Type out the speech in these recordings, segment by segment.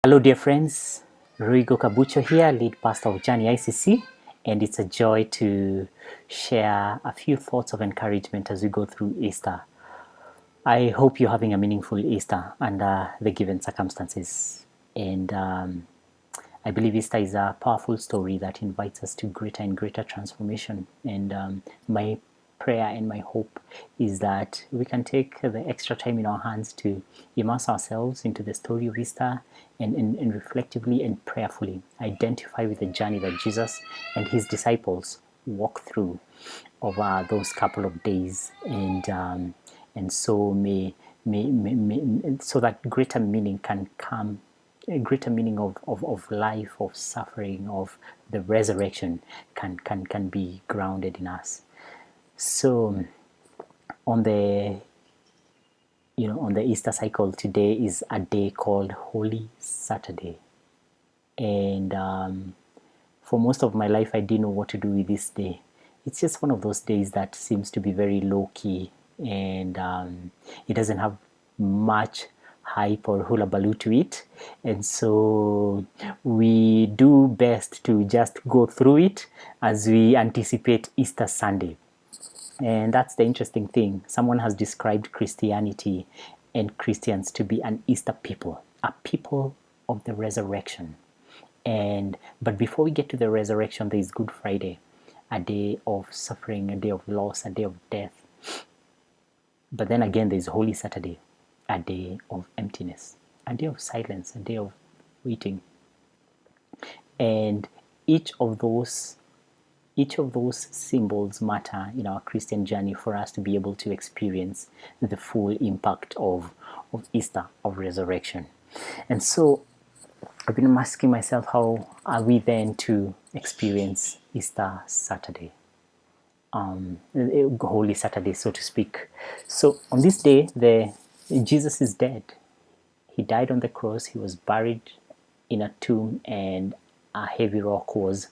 Hello dear friends, Ruigo Kabucho here, lead pastor of Journey ICC, and it's a joy to share a few thoughts of encouragement as we go through Easter. I hope you're having a meaningful Easter under the given circumstances, and I believe Easter is a powerful story that invites us to greater and greater transformation, and my prayer and my hope is that we can take the extra time in our hands to immerse ourselves into the story of Easter and reflectively and prayerfully identify with the journey that Jesus and his disciples walk through over those couple of days, and so so that greater meaning can come, a greater meaning of life, of suffering, of the resurrection can be grounded in us. So on the Easter cycle, today is a day called Holy Saturday, and for most of my life I didn't know what to do with this day. It's just one of those days that seems to be very low-key, and it doesn't have much hype or hula baloo to it, and so we do best to just go through it as we anticipate Easter Sunday. And that's the interesting thing. Someone has described Christianity and Christians to be an Easter people, a people of the resurrection. But before we get to the resurrection, there is Good Friday, a day of suffering, a day of loss, a day of death. But then again, there is Holy Saturday, a day of emptiness, a day of silence, a day of waiting. And each of those symbols matter in our Christian journey for us to be able to experience the full impact of Easter, of resurrection. And so I've been asking myself, how are we then to experience Easter Saturday, Holy Saturday, so to speak? So on this day, Jesus is dead. He died on the cross. He was buried in a tomb, and a heavy rock was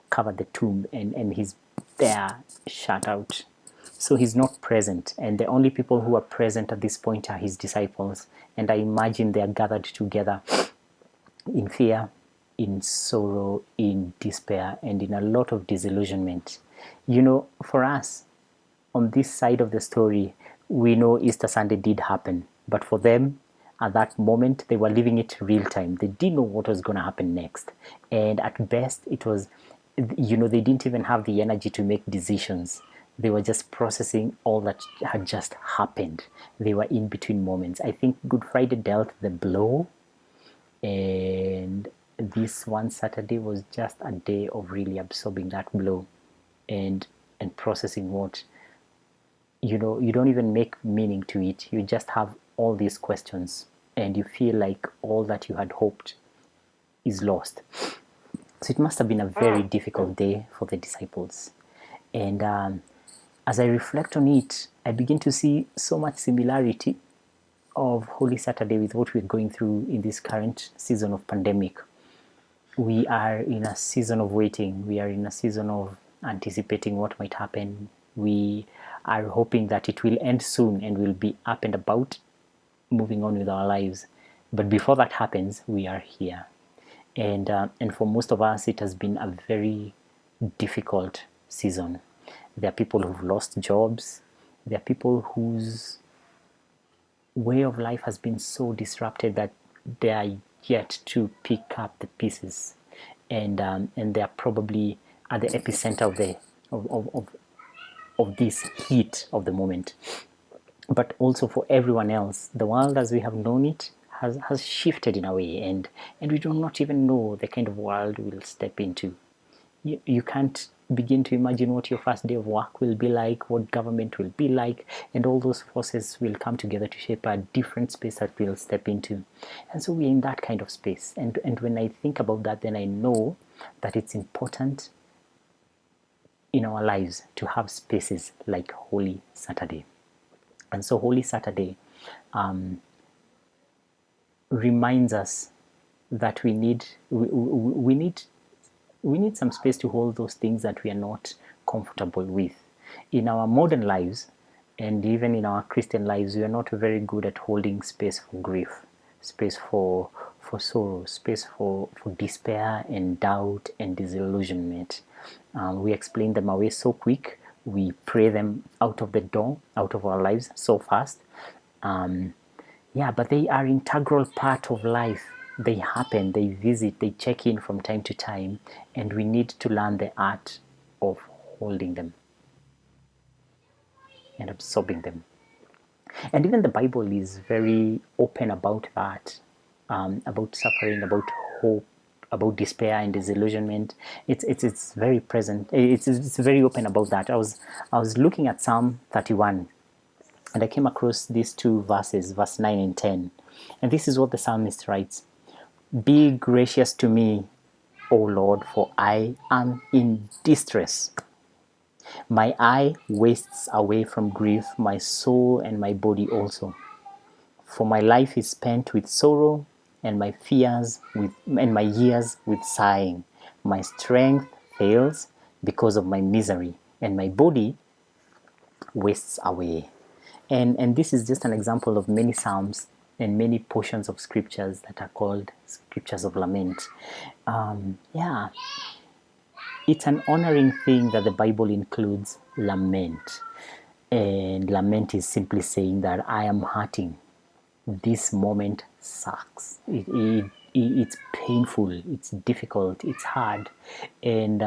covered the tomb, and he's there shut out. So he's not present, and the only people who are present at this point are his disciples. And I imagine they are gathered together in fear, in sorrow, in despair, and in a lot of disillusionment. For us, on this side of the story, we know Easter Sunday did happen, but for them, at that moment, they were living it real time. They didn't know what was going to happen next, and at best, it was, they didn't even have the energy to make decisions. They were just processing all that had just happened. They were in between moments. I think Good Friday dealt the blow, and this one Saturday was just a day of really absorbing that blow and processing what, you don't even make meaning to it. You just have all these questions, and you feel like all that you had hoped is lost. So it must have been a very difficult day for the disciples. And as I reflect on it, I begin to see so much similarity of Holy Saturday with what we're going through in this current season of pandemic. We are in a season of waiting. We are in a season of anticipating what might happen. We are hoping that it will end soon and we'll be up and about, moving on with our lives. But before that happens, we are here. And for most of us, it has been a very difficult season. There are people who've lost jobs. There are people whose way of life has been so disrupted that they are yet to pick up the pieces, and they are probably at the epicenter of this heat of the moment. But also for everyone else, the world as we have known it has shifted in a way, and we do not even know the kind of world we'll step into. You can't begin to imagine what your first day of work will be like, what government will be like, and all those forces will come together to shape a different space that we'll step into. And so we're in that kind of space. And when I think about that, then I know that it's important in our lives to have spaces like Holy Saturday. And so Holy Saturday reminds us that we need some space to hold those things that we are not comfortable with. In our modern lives, and even in our Christian lives, we are not very good at holding space for grief, space for for sorrow, space for despair and doubt and disillusionment. We explain them away so quick. We pray them out of the door, out of our lives so fast. But they are integral part of life. They happen, they visit, they check in from time to time, and we need to learn the art of holding them and absorbing them. And even the Bible is very open about that, about suffering, about hope, about despair and disillusionment. It's very present. It's very open about that. I was looking at Psalm 31, and I came across these two verses, verse 9 and 10. And this is what the psalmist writes: "Be gracious to me, O Lord, for I am in distress. My eye wastes away from grief, my soul and my body also. For my life is spent with sorrow, and my years with sighing. My strength fails because of my misery, and my body wastes away." And this is just an example of many psalms and many portions of scriptures that are called scriptures of lament. It's an honoring thing that the Bible includes lament. And lament is simply saying that I am hurting. This moment sucks. It's painful. It's difficult. It's hard. And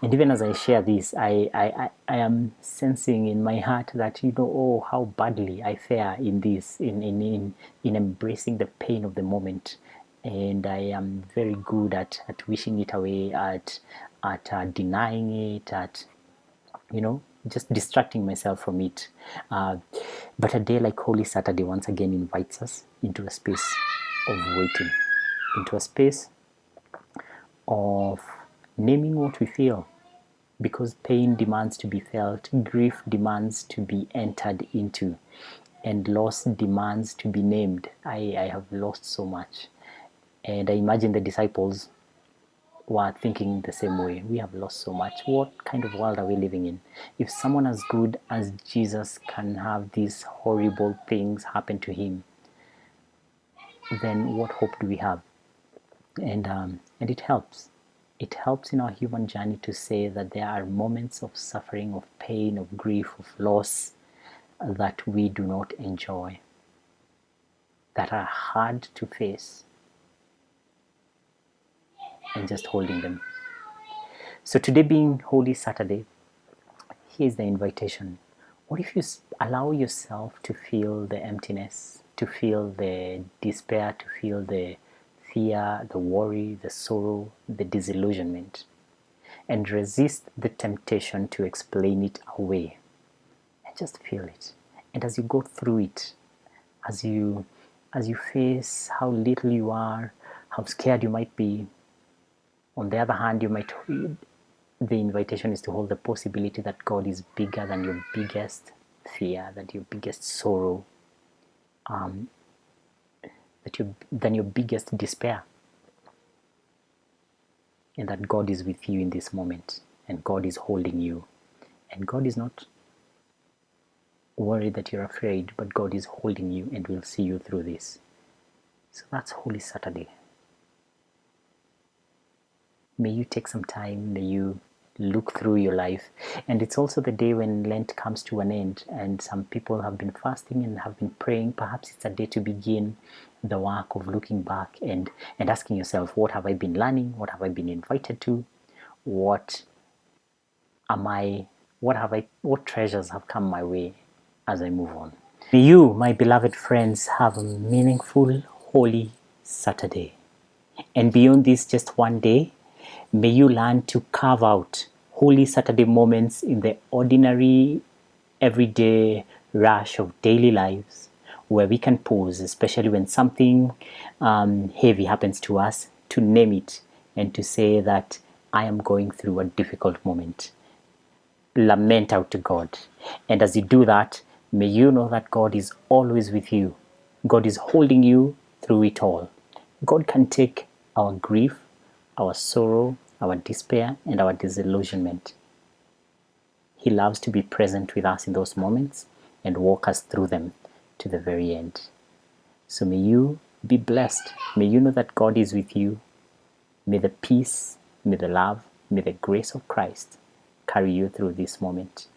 even as I share this, I am sensing in my heart that, how badly I fare in this, in embracing the pain of the moment. And I am very good at wishing it away, at denying it, at just distracting myself from it. But a day like Holy Saturday once again invites us into a space of waiting, into a space of naming what we feel, because pain demands to be felt, grief demands to be entered into, and loss demands to be named. I have lost so much. And I imagine the disciples were thinking the same way. We have lost so much. What kind of world are we living in? If someone as good as Jesus can have these horrible things happen to him, then what hope do we have? And it helps. It helps in our human journey to say that there are moments of suffering, of pain, of grief, of loss that we do not enjoy, that are hard to face, and just holding them. So today being Holy Saturday, here's the invitation. What if you allow yourself to feel the emptiness, to feel the despair, to feel the fear, the worry, the sorrow, the disillusionment, and resist the temptation to explain it away, and just feel it. And as you go through it, as you face how little you are, how scared you might be, on the other hand, the invitation is to hold the possibility that God is bigger than your biggest fear, than your biggest sorrow, than your biggest despair. And that God is with you in this moment, and God is holding you. And God is not worried that you're afraid, but God is holding you and will see you through this. So that's Holy Saturday. May you take some time, may you look through your life. And it's also the day when Lent comes to an end, and some people have been fasting and have been praying. Perhaps it's a day to begin the work of looking back and asking yourself, what have I been learning? What have I been invited to? What treasures have come my way as I move on? May you, my beloved friends, have a meaningful Holy Saturday. And beyond this just one day, may you learn to carve out Holy Saturday moments in the ordinary, everyday rush of daily lives, where we can pause, especially when something heavy happens to us, to name it and to say that I am going through a difficult moment. Lament out to God. And as you do that, may you know that God is always with you. God is holding you through it all. God can take our grief, our sorrow, our despair, and our disillusionment. He loves to be present with us in those moments and walk us through them to the very end. So may you Be blessed. May you know that God is with you. May the peace, may the love, may the grace of Christ carry you through this moment.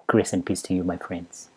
Grace and peace to you, my friends.